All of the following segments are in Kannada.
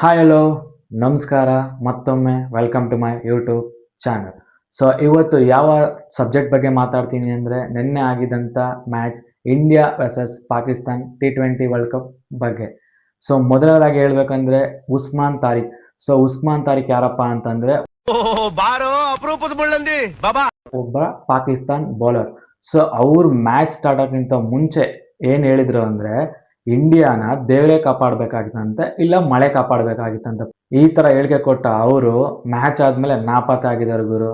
ಹಾಯ್ ಹಲೋ ನಮಸ್ಕಾರ ಮತ್ತೊಮ್ಮೆ welcome to my YouTube channel. So ಇವತ್ತು ಯಾವ ಸಬ್ಜೆಕ್ಟ್ ಬಗ್ಗೆ ಮಾತಾಡ್ತೀನಿ ಅಂದರೆ ನಿನ್ನೆ ಆಗಿದ್ದಂಥ match India versus Pakistan T20 world cup ಬಗ್ಗೆ. ಸೊ ಮೊದಲನೇದಾಗಿ ಹೇಳ್ಬೇಕಂದ್ರೆ ಉಸ್ಮಾನ್ ತಾರಿಕ್. ಸೊ ಉಸ್ಮಾನ್ ತಾರಿಕ್ ಯಾರಪ್ಪ ಅಂತಂದರೆ ಒಬ್ಬ ಪಾಕಿಸ್ತಾನ್ ಬೌಲರ್. ಸೊ ಅವ್ರು ಮ್ಯಾಚ್ ಸ್ಟಾರ್ಟ್ ಆಗೋಕ್ಕಿಂತ ಮುಂಚೆ ಏನು ಹೇಳಿದ್ರು ಅಂದರೆ ಇಂಡಿಯಾನ ದೇವರೇ ಕಾಪಾಡಬೇಕಾಗಿತ್ತಂತೆ, ಇಲ್ಲ ಮಳೆ ಕಾಪಾಡಬೇಕಾಗಿತ್ತಂತೆ. ಈ ತರ ಹೇಳಿಕೆ ಕೊಟ್ಟ ಅವರು ಮ್ಯಾಚ್ ಆದ್ಮೇಲೆ ನಾಪತ್ತೆ ಆಗಿದ್ದಾರೆ ಗುರು.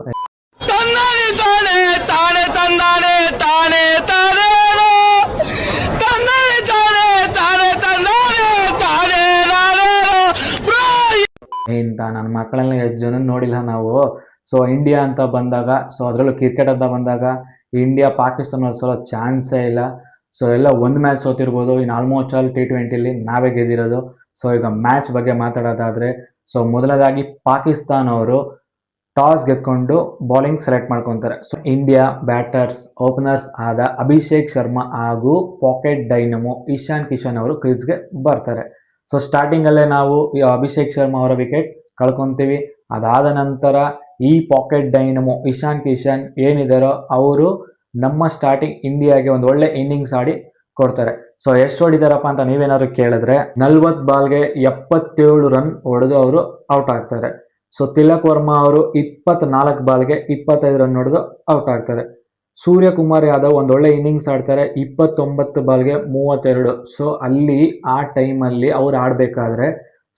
ಇಂತ ನನ್ನ ಮಕ್ಕಳನ್ನ ಎಷ್ಟು ಜನ ನೋಡಿಲ್ಲ ನಾವು. ಸೊ ಇಂಡಿಯಾ ಅಂತ ಬಂದಾಗ, ಸೊ ಅದರಲ್ಲೂ ಕ್ರಿಕೆಟ್ ಅಂತ ಬಂದಾಗ ಇಂಡಿಯಾ ಪಾಕಿಸ್ತಾನ ಸೋಲೋ ಚಾನ್ಸೇ ಇಲ್ಲ. ಸೊ ಎಲ್ಲ ಒಂದು ಮ್ಯಾಚ್ ಸೋತಿರ್ಬೋದು, ಇನ್ನು ಆಲ್ಮೋಸ್ಟ್ ಆಲ್ T20 ನಾವೇ ಗೆದ್ದಿರೋದು. ಸೊ ಈಗ ಮ್ಯಾಚ್ ಬಗ್ಗೆ ಮಾತಾಡೋದಾದರೆ, ಸೊ ಮೊದಲದಾಗಿ ಪಾಕಿಸ್ತಾನ ಅವರು ಟಾಸ್ ಗೆದ್ಕೊಂಡು ಬೌಲಿಂಗ್ ಸೆಲೆಕ್ಟ್ ಮಾಡ್ಕೊತಾರೆ. ಸೊ ಇಂಡಿಯಾ ಬ್ಯಾಟರ್ಸ್ ಓಪನರ್ಸ್ ಆದ ಅಭಿಷೇಕ್ ಶರ್ಮಾ ಹಾಗೂ ಪಾಕೆಟ್ ಡೈನಮೋ ಇಶಾನ್ ಕಿಶನ್ ಅವರು ಕ್ರೀಸ್ಗೆ ಬರ್ತಾರೆ. ಸೊ ಸ್ಟಾರ್ಟಿಂಗಲ್ಲೇ ನಾವು ಈ ಅಭಿಷೇಕ್ ಶರ್ಮಾ ಅವರ ವಿಕೆಟ್ ಕಳ್ಕೊತೀವಿ. ಅದಾದ ನಂತರ ಈ ಪಾಕೆಟ್ ಡೈನಮೋ ಇಶಾನ್ ಕಿಶನ್ ಏನಿದಾರೋ ಅವರು ನಮ್ಮ ಸ್ಟಾರ್ಟಿಂಗ್ ಇಂಡಿಯಾಗೆ ಒಂದು ಒಳ್ಳೆ ಇನ್ನಿಂಗ್ಸ್ ಆಡಿ ಕೊಡ್ತಾರೆ. ಸೊ ಎಷ್ಟು ಹೊಡಿದಾರಪ್ಪ ಅಂತ ನೀವೇನಾದ್ರು ಕೇಳಿದ್ರೆ 40 ಬಾಲ್ಗೆ 77 ರನ್ ಹೊಡೆದು ಅವರು ಔಟ್ ಆಗ್ತಾರೆ. ಸೊ ತಿಲಕ್ ವರ್ಮಾ ಅವರು 24 ಬಾಲ್ಗೆ 25 ರನ್ ಹೊಡೆದು ಔಟ್ ಆಗ್ತಾರೆ. ಸೂರ್ಯಕುಮಾರ್ ಯಾದವ್ ಒಂದು ಒಳ್ಳೆ ಇನ್ನಿಂಗ್ಸ್ ಆಡ್ತಾರೆ, 29 ಬಾಲ್ಗೆ 32. ಸೊ ಅಲ್ಲಿ ಆ ಟೈಮಲ್ಲಿ ಅವ್ರು ಆಡಬೇಕಾದ್ರೆ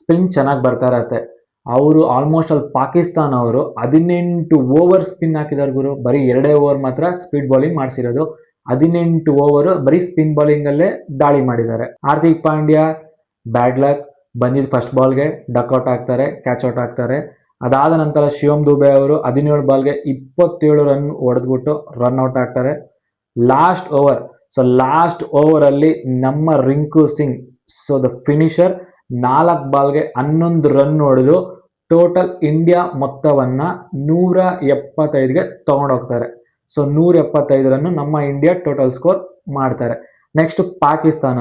ಸ್ಪಿನ್ ಚೆನ್ನಾಗಿ ಬರ್ತಾ ಇರತ್ತೆ. ಅವರು ಆಲ್ಮೋಸ್ಟ್ ಅಲ್ಲಿ ಪಾಕಿಸ್ತಾನ ಅವರು 18 ಓವರ್ ಸ್ಪಿನ್ ಹಾಕಿದಾರೆ ಗುರು. ಬರೀ 2 ಓವರ್ ಮಾತ್ರ ಸ್ಪೀಡ್ ಬೌಲಿಂಗ್ ಮಾಡಿಸಿರೋದು, 18 ಓವರ್ ಬರೀ ಸ್ಪಿನ್ ಬೌಲಿಂಗಲ್ಲೇ ದಾಳಿ ಮಾಡಿದ್ದಾರೆ. ಹಾರ್ದಿಕ್ ಪಾಂಡ್ಯ ಬ್ಯಾಡ್ ಲಕ್, ಬಂದಿದ್ದು ಫಸ್ಟ್ ಬಾಲ್ಗೆ ಡಕ್ಔಟ್ ಆಗ್ತಾರೆ, ಕ್ಯಾಚ್ ಔಟ್ ಆಗ್ತಾರೆ. ಅದಾದ ನಂತರ ಶಿವಮ್ ದುಬೆ ಅವರು 17 ಬಾಲ್ಗೆ 27 ರನ್ ಹೊಡೆದ್ಬಿಟ್ಟು ರನ್ ಔಟ್ ಆಗ್ತಾರೆ. ಲಾಸ್ಟ್ ಓವರ್, ಸೊ ಲಾಸ್ಟ್ ಓವರಲ್ಲಿ ನಮ್ಮ Rinku Singh, so the finisher, 4 ಬಾಲ್ಗೆ 11 run ಹೊಡೆದು ಟೋಟಲ್ ಇಂಡಿಯಾ ಮೊತ್ತವನ್ನ 175ಗೆ ತಗೊಂಡೋಗ್ತಾರೆ. ಸೊ 175 ರನ್ನು ನಮ್ಮ ಇಂಡಿಯಾ ಟೋಟಲ್ ಸ್ಕೋರ್ ಮಾಡ್ತಾರೆ. ನೆಕ್ಸ್ಟ್ ಪಾಕಿಸ್ತಾನ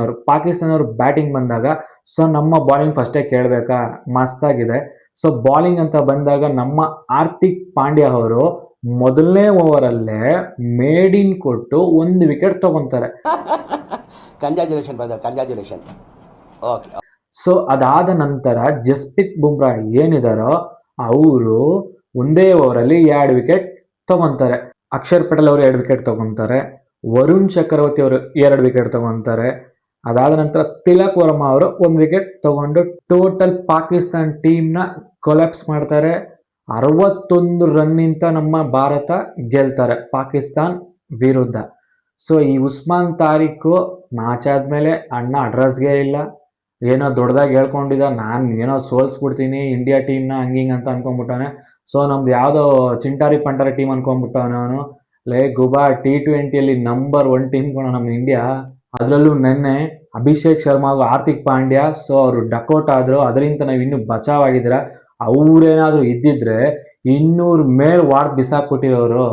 ಅವರು ಬ್ಯಾಟಿಂಗ್ ಬಂದಾಗ, ಸೊ ನಮ್ಮ ಬಾಲಿಂಗ್ ಫಸ್ಟೇ ಕೇಳಬೇಕಾ, ಮಸ್ತಾಗಿದೆ. ಸೊ ಬಾಲಿಂಗ್ ಅಂತ ಬಂದಾಗ ನಮ್ಮ ಹಾರ್ದಿಕ್ ಪಾಂಡ್ಯ ಅವರು ಮೊದಲನೇ ಓವರಲ್ಲೇ ಮೇಡಿನ್ ಕೊಟ್ಟು 1 ವಿಕೆಟ್ ತಗೊಂತಾರೆ. ಸೊ ಅದಾದ ನಂತರ ಜಸ್ಪ್ರೀತ್ ಬುಮ್ರಾ ಏನಿದಾರೋ ಅವರು ಒಂದೇ ಓವರಲ್ಲಿ 2 ವಿಕೆಟ್ ತಗೊಂತಾರೆ. ಅಕ್ಷರ್ ಪಟೇಲ್ ಅವರು 2 ವಿಕೆಟ್ ತಗೊಂತಾರೆ, ವರುಣ್ ಚಕ್ರವರ್ತಿ ಅವರು 2 ವಿಕೆಟ್ ತಗೊಂತಾರೆ. ಅದಾದ ನಂತರ ತಿಲಕ್ ವರ್ಮಾ ಅವರು 1 ವಿಕೆಟ್ ತಗೊಂಡು ಟೋಟಲ್ ಪಾಕಿಸ್ತಾನ್ ಟೀಮ್ನ ಕೊಲ್ಯಾಪ್ಸ್ ಮಾಡ್ತಾರೆ. 61 ರನ್ನಿಂದ ನಮ್ಮ ಭಾರತ ಗೆಲ್ತಾರೆ ಪಾಕಿಸ್ತಾನ್ ವಿರುದ್ಧ. ಸೊ ಈ ಉಸ್ಮಾನ್ ತಾರಿಕ್ ಮ್ಯಾಚ್ ಆದ್ಮೇಲೆ ಅಣ್ಣ ಅಡ್ರೆಸ್ಗೆ ಇಲ್ಲ, ಏನೋ ದೊಡ್ಡದಾಗಿ ಹೇಳ್ಕೊಂಡಿದ್ದ, ನಾನು ಏನೋ ಸೋಲ್ಸ್ಬಿಡ್ತೀನಿ ಇಂಡಿಯಾ ಟೀಮ್ನ ಹಂಗಿಂಗ್ ಅಂತ ಅನ್ಕೊಂಡ್ಬಿಟ್ಟಾನೆ. ಸೊ ನಮ್ದು ಯಾವುದೋ ಚಿಂಟಾರಿ ಪಂಟಾರಿ ಟೀಮ್ ಅನ್ಕೊಂಡ್ಬಿಟ್ಟವನು ಅವನು. ಗುಬಾ T20 ನಂಬರ್ 1 ಟೀಮ್ ಕೊಡೋ ನಮ್ಮ ಇಂಡಿಯಾ. ಅದರಲ್ಲೂ ನೆನ್ನೆ ಅಭಿಷೇಕ್ ಶರ್ಮಾ ಹಾಗೂ ಹಾರ್ದಿಕ್ ಪಾಂಡ್ಯ ಸೊ ಅವರು ಡಕ್ಔಟ್ ಆದ್ರು, ಅದರಿಂದ ನಾವು ಇನ್ನೂ ಬಚಾವಾಗಿದ್ದೀರ. ಅವ್ರೇನಾದ್ರು ಇದ್ದಿದ್ರೆ 200 ಮೇಲ್ ವಾರ್ಡ್ ಬಿಸಾಕ್ಬಿಟ್ಟಿರೋರು.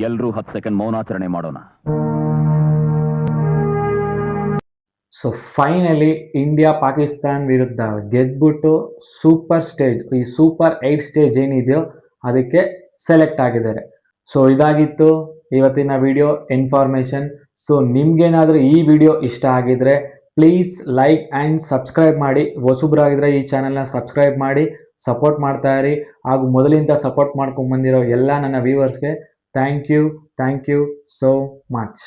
ಎಲ್ಲರೂ 10 ಸೆಕೆಂಡ್ ಮೌನಾಚರಣೆ ಮಾಡೋಣ. ಸೊ ಫೈನಲಿ ಇಂಡಿಯಾ ಪಾಕಿಸ್ತಾನ್ ವಿರುದ್ಧ ಗೆದ್ಬಿಟ್ಟು ಸೂಪರ್ ಸ್ಟೇಜ್, ಈ ಸೂಪರ್ 8 ಸ್ಟೇಜ್ ಏನಿದೆಯೋ ಅದಕ್ಕೆ ಸೆಲೆಕ್ಟ್ ಆಗಿದ್ದಾರೆ. ಸೊ ಇದಾಗಿತ್ತು ಇವತ್ತಿನ ವಿಡಿಯೋ ಇನ್ಫಾರ್ಮೇಷನ್. ಸೊ ನಿಮ್ಗೇನಾದರೂ ಈ ವಿಡಿಯೋ ಇಷ್ಟ ಆಗಿದ್ರೆ ಪ್ಲೀಸ್ ಲೈಕ್ ಆ್ಯಂಡ್ ಸಬ್ಸ್ಕ್ರೈಬ್ ಮಾಡಿ. ಹೊಸಬ್ರಾಗಿದ್ರೆ ಈ ಚಾನಲ್ನ ಸಬ್ಸ್ಕ್ರೈಬ್ ಮಾಡಿ ಸಪೋರ್ಟ್ ಮಾಡ್ತಾ ಇರಿ. ಹಾಗೂ ಮೊದಲಿಂದ ಸಪೋರ್ಟ್ ಮಾಡ್ಕೊಂಡು ಬಂದಿರೋ ಎಲ್ಲ ನನ್ನ ವ್ಯೂವರ್ಸ್ಗೆ ಥ್ಯಾಂಕ್ ಯು ಸೋ ಮಚ್.